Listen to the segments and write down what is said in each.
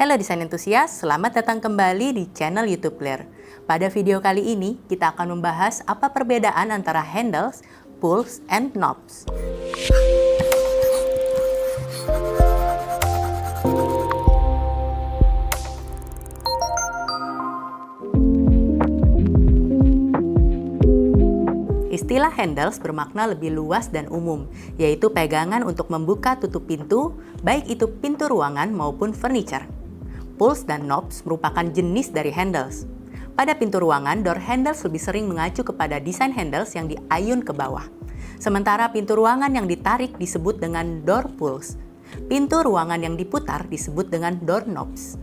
Halo desain entusias, selamat datang kembali di channel YouTube Claire. Pada video kali ini, kita akan membahas apa perbedaan antara handles, pulls, and knobs. Istilah handles bermakna lebih luas dan umum, yaitu pegangan untuk membuka tutup pintu, baik itu pintu ruangan maupun furniture. Pulls dan knobs merupakan jenis dari handles. Pada pintu ruangan, door handles lebih sering mengacu kepada desain handles yang diayun ke bawah. Sementara pintu ruangan yang ditarik disebut dengan door pulls. Pintu ruangan yang diputar disebut dengan door knobs.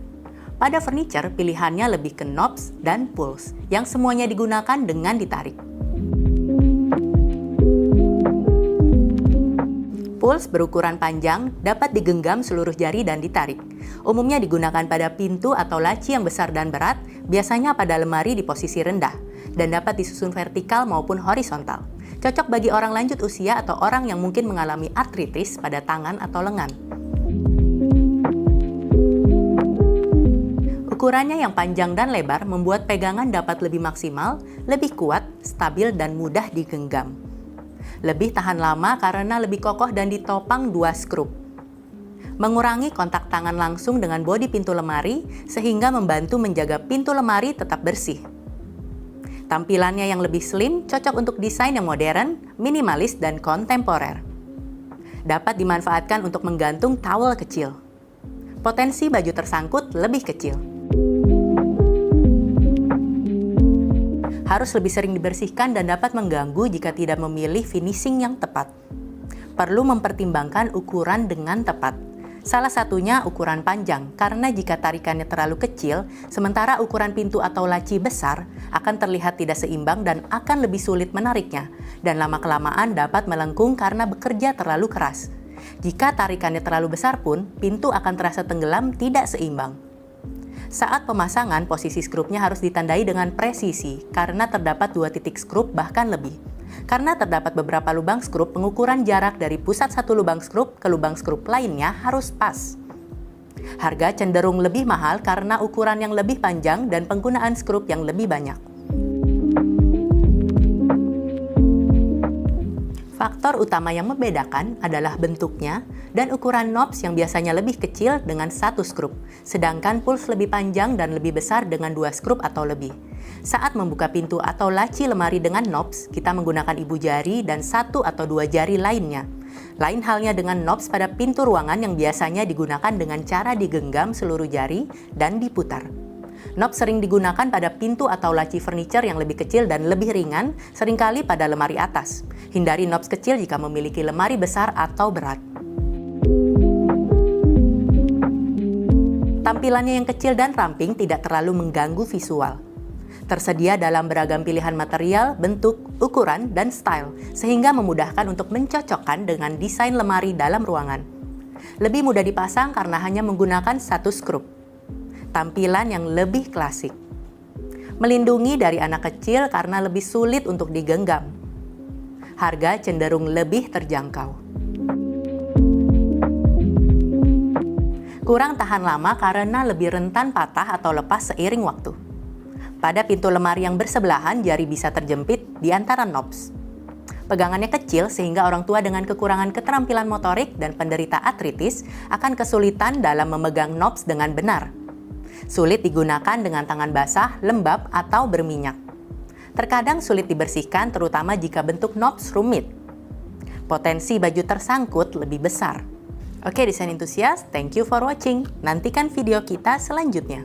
Pada furniture, pilihannya lebih ke knobs dan pulls, yang semuanya digunakan dengan ditarik. Pulls berukuran panjang, dapat digenggam seluruh jari dan ditarik. Umumnya digunakan pada pintu atau laci yang besar dan berat, biasanya pada lemari di posisi rendah, dan dapat disusun vertikal maupun horizontal. Cocok bagi orang lanjut usia atau orang yang mungkin mengalami artritis pada tangan atau lengan. Ukurannya yang panjang dan lebar membuat pegangan dapat lebih maksimal, lebih kuat, stabil, dan mudah digenggam. Lebih tahan lama karena lebih kokoh dan ditopang 2 skrup. Mengurangi kontak tangan langsung dengan bodi pintu lemari sehingga membantu menjaga pintu lemari tetap bersih. Tampilannya yang lebih slim cocok untuk desain yang modern, minimalis, dan kontemporer. Dapat dimanfaatkan untuk menggantung towel kecil. Potensi baju tersangkut lebih kecil. Harus lebih sering dibersihkan dan dapat mengganggu jika tidak memilih finishing yang tepat. Perlu mempertimbangkan ukuran dengan tepat. Salah satunya ukuran panjang, karena jika tarikannya terlalu kecil, sementara ukuran pintu atau laci besar, akan terlihat tidak seimbang dan akan lebih sulit menariknya, dan lama-kelamaan dapat melengkung karena bekerja terlalu keras. Jika tarikannya terlalu besar pun, pintu akan terasa tenggelam tidak seimbang. Saat pemasangan, posisi skrupnya harus ditandai dengan presisi karena terdapat 2 titik skrup bahkan lebih. Karena terdapat beberapa lubang skrup, pengukuran jarak dari pusat satu lubang skrup ke lubang skrup lainnya harus pas. Harga cenderung lebih mahal karena ukuran yang lebih panjang dan penggunaan skrup yang lebih banyak. Faktor utama yang membedakan adalah bentuknya dan ukuran knobs yang biasanya lebih kecil dengan 1 skrup, sedangkan pulls lebih panjang dan lebih besar dengan 2 skrup atau lebih. Saat membuka pintu atau laci lemari dengan knobs, kita menggunakan ibu jari dan 1 atau 2 jari lainnya. Lain halnya dengan knobs pada pintu ruangan yang biasanya digunakan dengan cara digenggam seluruh jari dan diputar. Knobs sering digunakan pada pintu atau laci furniture yang lebih kecil dan lebih ringan, seringkali pada lemari atas. Hindari knobs kecil jika memiliki lemari besar atau berat. Tampilannya yang kecil dan ramping tidak terlalu mengganggu visual. Tersedia dalam beragam pilihan material, bentuk, ukuran, dan style, sehingga memudahkan untuk mencocokkan dengan desain lemari dalam ruangan. Lebih mudah dipasang karena hanya menggunakan 1 skrup. Tampilan yang lebih klasik. Melindungi dari anak kecil karena lebih sulit untuk digenggam. Harga cenderung lebih terjangkau. Kurang tahan lama karena lebih rentan patah atau lepas seiring waktu. Pada pintu lemari yang bersebelahan, jari bisa terjepit di antara knobs. Pegangannya kecil sehingga orang tua dengan kekurangan keterampilan motorik dan penderita artritis akan kesulitan dalam memegang knobs dengan benar. Sulit digunakan dengan tangan basah, lembab, atau berminyak. Terkadang sulit dibersihkan terutama jika bentuk knobs rumit. Potensi baju tersangkut lebih besar. Oke desain entusias, thank you for watching. Nantikan video kita selanjutnya.